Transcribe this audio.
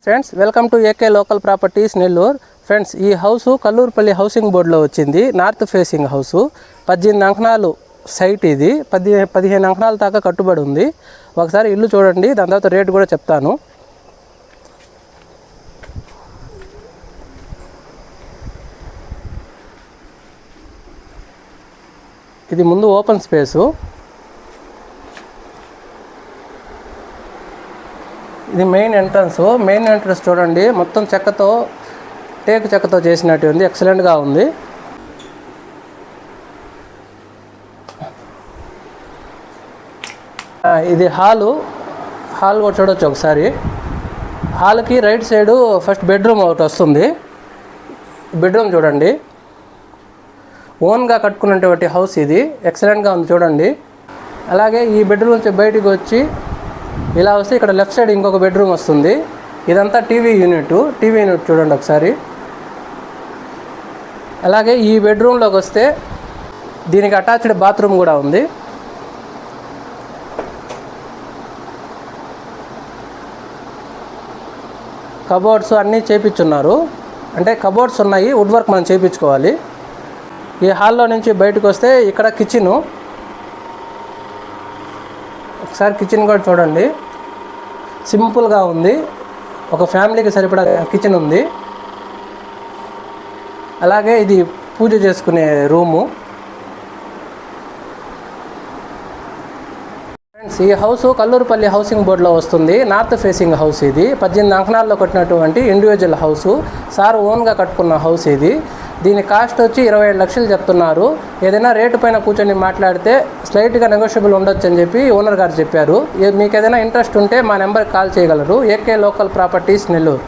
Friends welcome to AK local properties Nellore. Friends ఈ house Kallurupalli housing బోర్డులో వచ్చింది. నార్త్ ఫేసింగ్ హౌస్, 18 అంకణాలు సైట్. ఇది 15 అంకణాల దాకా కట్టుబడి ఉంది. ఒకసారి ఇల్లు చూడండి, దాని తర్వాత రేటు కూడా చెప్తాను. ఇది ముందు ఓపెన్ స్పేసు. ఇది మెయిన్ ఎంట్రన్స్ చూడండి, మొత్తం చెక్కతో, టేకు చెక్కతో చేసినట్టు ఉంది. ఎక్సలెంట్గా ఉంది. ఇది హాల్ కూడా చూడవచ్చు ఒకసారి. హాల్కి రైట్ సైడు ఫస్ట్ బెడ్రూమ్ ఒకటి వస్తుంది. బెడ్రూమ్ చూడండి, ఓన్గా కట్టుకున్నటువంటి హౌస్ ఇది. ఎక్సలెంట్గా ఉంది చూడండి. అలాగే ఈ బెడ్రూమ్ నుంచి బయటికి వచ్చి ఇలా వస్తే ఇక్కడ లెఫ్ట్ సైడ్ ఇంకొక బెడ్రూమ్ వస్తుంది. ఇదంతా టీవీ యూనిట్ చూడండి ఒకసారి. అలాగే ఈ బెడ్రూమ్లోకి వస్తే దీనికి అటాచ్డ్ బాత్రూమ్ కూడా ఉంది. కబోర్డ్స్ అన్నీ చేయించున్నారు, అంటే కబోర్డ్స్ ఉన్నాయి, వుడ్ వర్క్ మనం చేయించుకోవాలి. ఈ హాల్లో నుంచి బయటకు వస్తే ఇక్కడ కిచెను. ఒకసారి కిచెన్ కూడా చూడండి, సింపుల్గా ఉంది. ఒక ఫ్యామిలీకి సరిపడా కిచెన్ ఉంది. అలాగే ఇది పూజ చేసుకునే రూము. ఫ్రెండ్స్ ఈ హౌస్ కల్లూరుపల్లి హౌసింగ్ బోర్డులో వస్తుంది. నార్త్ ఫేసింగ్ హౌస్ ఇది. 18 అంకణాల్లో కట్టినటువంటి ఇండివిజువల్ హౌసు. సార్ ఓన్గా కట్టుకున్న హౌస్ ఇది. దీని కాస్ట్ వచ్చి 27 లక్షలు చెప్తున్నారు. ఏదైనా రేటు పైన కూర్చొని మాట్లాడితే స్లైట్గా నెగోషియబుల్ ఉండొచ్చు అని చెప్పి ఓనర్ గారు చెప్పారు. మీకు ఏదైనా ఇంట్రెస్ట్ ఉంటే మా నెంబర్కి కాల్ చేయగలరు. AK local properties Nellore.